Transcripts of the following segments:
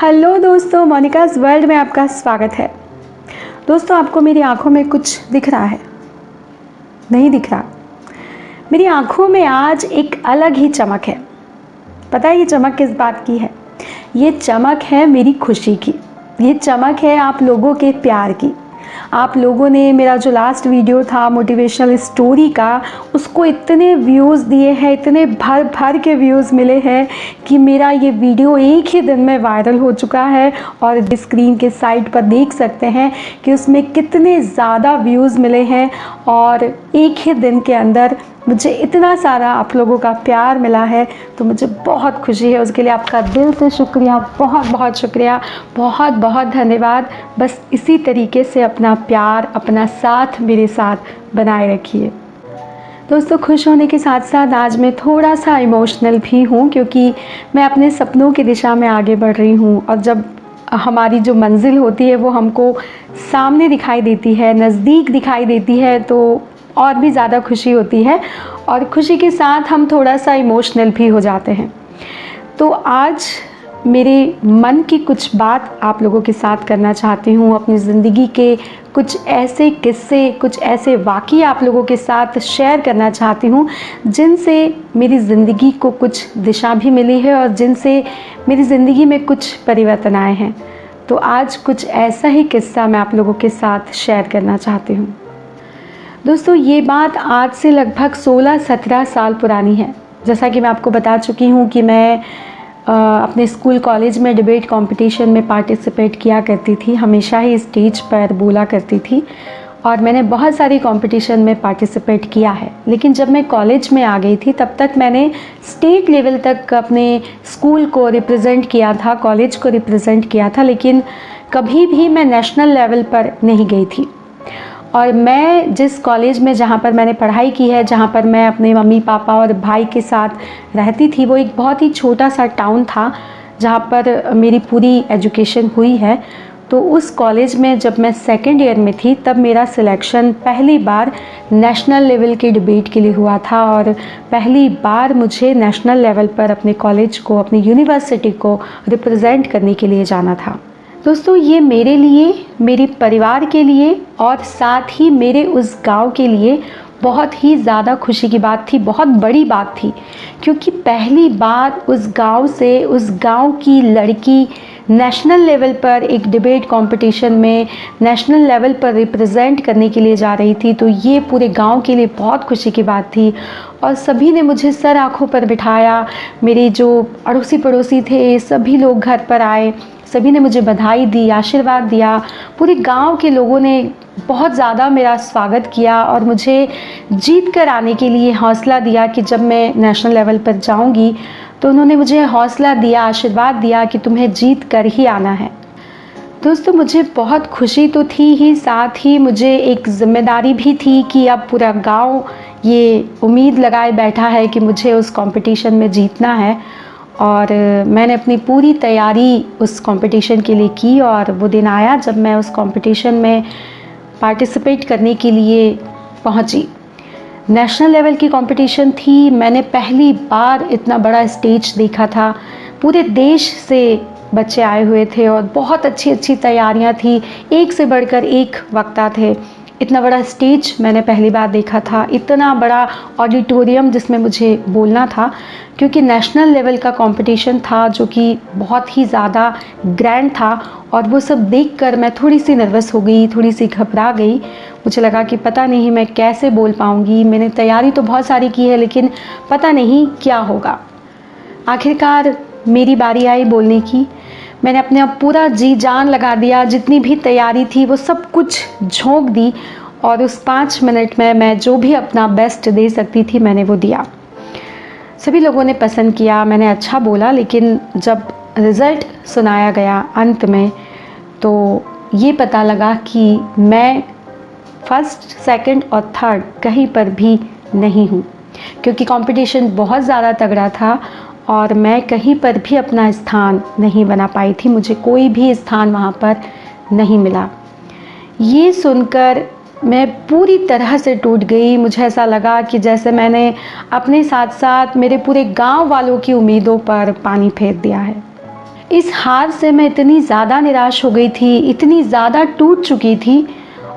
Hello दोस्तों, मोनिकाज़ world में आपका स्वागत है। दोस्तों, आपको मेरी आंखों में कुछ दिख रहा है? नहीं दिख रहा? मेरी आंखों में आज एक अलग ही चमक है। पता है ये चमक किस बात की है? ये चमक है मेरी खुशी की। ये चमक है आप लोगों के प्यार की। आप लोगों ने मेरा जो लास्ट वीडियो था मोटिवेशनल स्टोरी का, उसको इतने व्यूज़ दिए हैं, इतने भर भर के व्यूज़ मिले हैं कि मेरा ये वीडियो एक ही दिन में वायरल हो चुका है। और स्क्रीन के साइड पर देख सकते हैं कि उसमें कितने ज़्यादा व्यूज़ मिले हैं और एक ही दिन के अंदर मुझे इतना सारा आप लोगों का प्यार मिला है। तो मुझे बहुत खुशी है, उसके लिए आपका दिल से शुक्रिया, बहुत बहुत शुक्रिया, बहुत बहुत धन्यवाद। बस इसी तरीके से अपना प्यार, अपना साथ मेरे साथ बनाए रखिए। दोस्तों, खुश होने के साथ साथ आज मैं थोड़ा सा इमोशनल भी हूँ, क्योंकि मैं अपने सपनों की दिशा में आगे बढ़ रही हूँ। और जब हमारी जो मंजिल होती है वो हमको सामने दिखाई देती है, नज़दीक दिखाई देती है, तो और भी ज़्यादा खुशी होती है। और खुशी के साथ हम थोड़ा सा इमोशनल भी हो जाते हैं। तो आज मेरे मन की कुछ बात आप लोगों के साथ करना चाहती हूँ। अपनी ज़िंदगी के कुछ ऐसे किस्से, कुछ ऐसे वाक़ये आप लोगों के साथ शेयर करना चाहती हूँ जिनसे मेरी ज़िंदगी को कुछ दिशा भी मिली है और जिनसे मेरी ज़िंदगी में कुछ परिवर्तन आए हैं। तो आज कुछ ऐसा ही किस्सा मैं आप लोगों के साथ शेयर करना चाहती हूँ। दोस्तों, ये बात आज से लगभग 16-17 साल पुरानी है। जैसा कि मैं आपको बता चुकी हूँ कि मैं अपने स्कूल कॉलेज में डिबेट कंपटीशन में पार्टिसिपेट किया करती थी, हमेशा ही स्टेज पर बोला करती थी और मैंने बहुत सारी कंपटीशन में पार्टिसिपेट किया है। लेकिन जब मैं कॉलेज में आ गई थी तब तक मैंने स्टेट लेवल तक अपने स्कूल को रिप्रेजेंट किया था, कॉलेज को रिप्रेजेंट किया था, लेकिन कभी भी मैं नेशनल लेवल पर नहीं गई थी। और मैं जिस कॉलेज में जहाँ पर मैंने पढ़ाई की है, जहाँ पर मैं अपने मम्मी पापा और भाई के साथ रहती थी, वो एक बहुत ही छोटा सा टाउन था जहाँ पर मेरी पूरी एजुकेशन हुई है। तो उस कॉलेज में जब मैं सेकेंड ईयर में थी तब मेरा सिलेक्शन पहली बार नेशनल लेवल के डिबेट के लिए हुआ था और पहली बार मुझे नेशनल लेवल पर अपने कॉलेज को, अपनी यूनिवर्सिटी को रिप्रेजेंट करने के लिए जाना था। दोस्तों, ये मेरे लिए, मेरे परिवार के लिए और साथ ही मेरे उस गांव के लिए बहुत ही ज़्यादा खुशी की बात थी, बहुत बड़ी बात थी, क्योंकि पहली बार उस गांव से, उस गांव की लड़की नेशनल लेवल पर एक डिबेट कंपटीशन में नेशनल लेवल पर रिप्रेजेंट करने के लिए जा रही थी। तो ये पूरे गांव के लिए बहुत खुशी की बात थी और सभी ने मुझे सर आँखों पर बिठाया। मेरे जो अड़ोसी पड़ोसी थे सभी लोग घर पर आए, सभी ने मुझे बधाई दी, आशीर्वाद दिया। पूरे गांव के लोगों ने बहुत ज़्यादा मेरा स्वागत किया और मुझे जीत कर आने के लिए हौसला दिया कि जब मैं नेशनल लेवल पर जाऊंगी तो उन्होंने मुझे हौसला दिया, आशीर्वाद दिया कि तुम्हें जीत कर ही आना है। दोस्तों, मुझे बहुत खुशी तो थी ही, साथ ही मुझे एक जिम्मेदारी भी थी कि अब पूरा गाँव ये उम्मीद लगाए बैठा है कि मुझे उस कॉम्पिटिशन में जीतना है। और मैंने अपनी पूरी तैयारी उस कंपटीशन के लिए की और वो दिन आया जब मैं उस कंपटीशन में पार्टिसिपेट करने के लिए पहुंची। नेशनल लेवल की कंपटीशन थी। मैंने पहली बार इतना बड़ा स्टेज देखा था। पूरे देश से बच्चे आए हुए थे और बहुत अच्छी अच्छी तैयारियां थी, एक से बढ़कर एक वक्ता थे। इतना बड़ा स्टेज मैंने पहली बार देखा था, इतना बड़ा ऑडिटोरियम जिसमें मुझे बोलना था, क्योंकि नेशनल लेवल का कंपटीशन था जो कि बहुत ही ज़्यादा ग्रैंड था। और वो सब देखकर मैं थोड़ी सी नर्वस हो गई, थोड़ी सी घबरा गई। मुझे लगा कि पता नहीं मैं कैसे बोल पाऊँगी। मैंने तैयारी तो बहुत सारी की है लेकिन पता नहीं क्या होगा। आखिरकार मेरी बारी आई बोलने की। मैंने अपने आप पूरा जी जान लगा दिया, जितनी भी तैयारी थी वो सब कुछ झोंक दी और उस 5 मिनट में मैं जो भी अपना बेस्ट दे सकती थी मैंने वो दिया। सभी लोगों ने पसंद किया, मैंने अच्छा बोला। लेकिन जब रिज़ल्ट सुनाया गया अंत में तो ये पता लगा कि मैं फर्स्ट, सेकंड और थर्ड कहीं पर भी नहीं हूँ, क्योंकि कंपटीशन बहुत ज़्यादा तगड़ा था और मैं कहीं पर भी अपना स्थान नहीं बना पाई थी। मुझे कोई भी स्थान वहाँ पर नहीं मिला। ये सुनकर मैं पूरी तरह से टूट गई। मुझे ऐसा लगा कि जैसे मैंने अपने साथ साथ मेरे पूरे गांव वालों की उम्मीदों पर पानी फेर दिया है। इस हार से मैं इतनी ज़्यादा निराश हो गई थी, इतनी ज़्यादा टूट चुकी थी।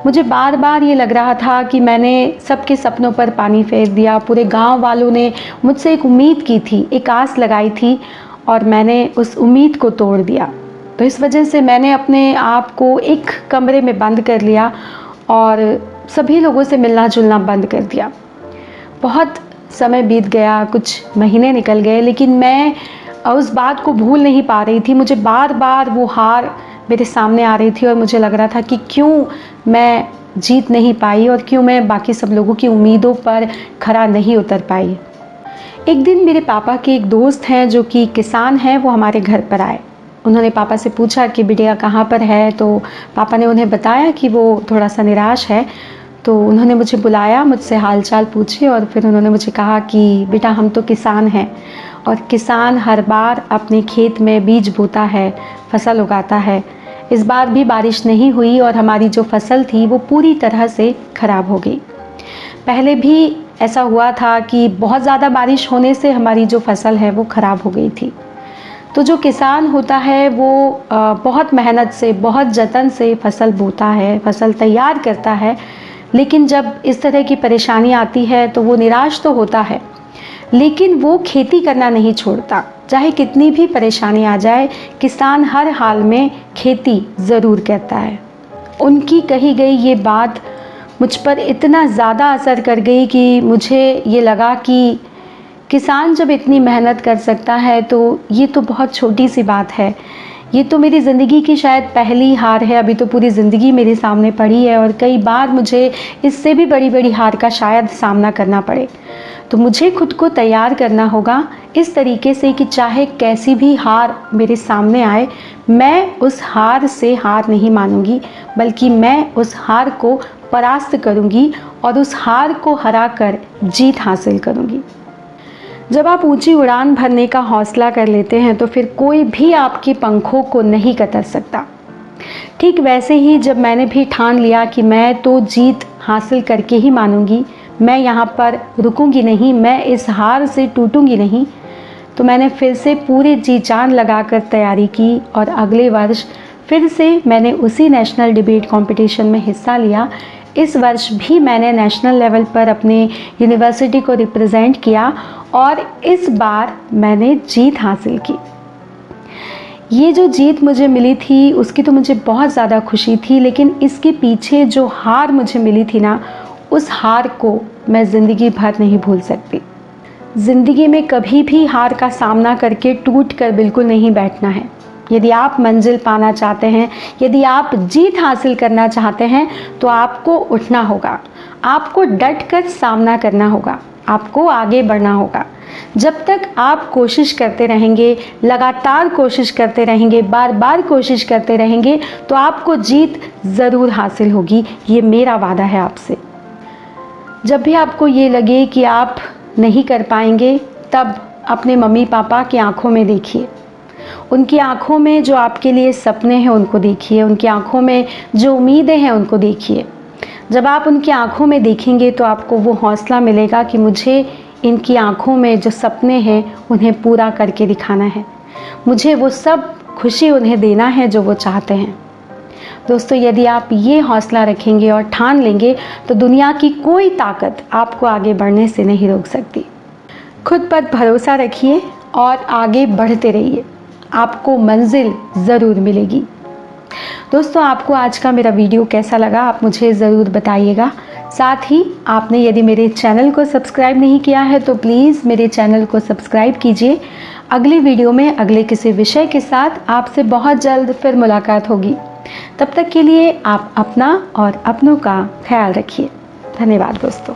मुझे बार बार ये लग रहा था कि मैंने सबके सपनों पर पानी फेर दिया। पूरे गांव वालों ने मुझसे एक उम्मीद की थी, एक आस लगाई थी, और मैंने उस उम्मीद को तोड़ दिया। तो इस वजह से मैंने अपने आप को एक कमरे में बंद कर लिया और सभी लोगों से मिलना जुलना बंद कर दिया। बहुत समय बीत गया, कुछ महीने निकल गए, लेकिन मैं उस बात को भूल नहीं पा रही थी। मुझे बार बार वो हार मेरे सामने आ रही थी और मुझे लग रहा था कि क्यों मैं जीत नहीं पाई और क्यों मैं बाकी सब लोगों की उम्मीदों पर खरा नहीं उतर पाई। एक दिन मेरे पापा के एक दोस्त हैं जो कि किसान हैं, वो हमारे घर पर आए। उन्होंने पापा से पूछा कि बिटिया कहाँ पर है, तो पापा ने उन्हें बताया कि वो थोड़ा सा निराश है। तो उन्होंने मुझे बुलाया, मुझसे हालचाल पूछे और फिर उन्होंने मुझे कहा कि बेटा हम तो किसान हैं और किसान हर बार अपने खेत में बीज बोता है, फसल उगाता है। इस बार भी बारिश नहीं हुई और हमारी जो फसल थी वो पूरी तरह से ख़राब हो गई। पहले भी ऐसा हुआ था कि बहुत ज़्यादा बारिश होने से हमारी जो फसल है वो ख़राब हो गई थी। तो जो किसान होता है वो बहुत मेहनत से, बहुत जतन से फसल बोता है, फसल तैयार करता है, लेकिन जब इस तरह की परेशानी आती है तो वो निराश तो होता है, लेकिन वो खेती करना नहीं छोड़ता। चाहे कितनी भी परेशानी आ जाए, किसान हर हाल में खेती ज़रूर करता है। उनकी कही गई ये बात मुझ पर इतना ज़्यादा असर कर गई कि मुझे ये लगा कि किसान जब इतनी मेहनत कर सकता है तो ये तो बहुत छोटी सी बात है। ये तो मेरी ज़िंदगी की शायद पहली हार है, अभी तो पूरी ज़िंदगी मेरे सामने पड़ी है और कई बार मुझे इससे भी बड़ी बड़ी हार का शायद सामना करना पड़े। तो मुझे खुद को तैयार करना होगा इस तरीके से कि चाहे कैसी भी हार मेरे सामने आए, मैं उस हार से हार नहीं मानूंगी, बल्कि मैं उस हार को परास्त करूंगी और उस हार को हराकर जीत हासिल करूंगी। जब आप ऊंची उड़ान भरने का हौसला कर लेते हैं तो फिर कोई भी आपके पंखों को नहीं कतर सकता। ठीक वैसे ही जब मैंने भी ठान लिया कि मैं तो जीत हासिल करके ही मानूंगी, मैं यहाँ पर रुकूंगी नहीं, मैं इस हार से टूटूंगी नहीं, तो मैंने फिर से पूरे जी जान लगाकर तैयारी की और अगले वर्ष फिर से मैंने उसी नेशनल डिबेट कंपटीशन में हिस्सा लिया। इस वर्ष भी मैंने नेशनल लेवल पर अपने यूनिवर्सिटी को रिप्रेजेंट किया और इस बार मैंने जीत हासिल की। ये जो जीत मुझे मिली थी उसकी तो मुझे बहुत ज़्यादा खुशी थी, लेकिन इसके पीछे जो हार मुझे मिली थी ना, उस हार को मैं ज़िंदगी भर नहीं भूल सकती। ज़िंदगी में कभी भी हार का सामना करके टूट कर बिल्कुल नहीं बैठना है। यदि आप मंजिल पाना चाहते हैं, यदि आप जीत हासिल करना चाहते हैं, तो आपको उठना होगा, आपको डट कर सामना करना होगा, आपको आगे बढ़ना होगा। जब तक आप कोशिश करते रहेंगे, लगातार कोशिश करते रहेंगे, बार बार कोशिश करते रहेंगे, तो आपको जीत ज़रूर हासिल होगी। ये मेरा वादा है आपसे। जब भी आपको ये लगे कि आप नहीं कर पाएंगे, तब अपने मम्मी पापा की आंखों में देखिए। उनकी आंखों में जो आपके लिए सपने हैं उनको देखिए, उनकी आंखों में जो उम्मीदें हैं उनको देखिए। जब आप उनकी आंखों में देखेंगे तो आपको वो हौसला मिलेगा कि मुझे इनकी आंखों में जो सपने हैं उन्हें पूरा करके दिखाना है, मुझे वो सब खुशी उन्हें देना है जो वो चाहते हैं। दोस्तों, यदि आप ये हौसला रखेंगे और ठान लेंगे तो दुनिया की कोई ताकत आपको आगे बढ़ने से नहीं रोक सकती। खुद पर भरोसा रखिए और आगे बढ़ते रहिए, आपको मंजिल ज़रूर मिलेगी। दोस्तों, आपको आज का मेरा वीडियो कैसा लगा आप मुझे ज़रूर बताइएगा। साथ ही आपने यदि मेरे चैनल को सब्सक्राइब नहीं किया है तो प्लीज़ मेरे चैनल को सब्सक्राइब कीजिए। अगली वीडियो में अगले किसी विषय के साथ आपसे बहुत जल्द फिर मुलाकात होगी। तब तक के लिए आप अपना और अपनों का ख्याल रखिए। धन्यवाद दोस्तों।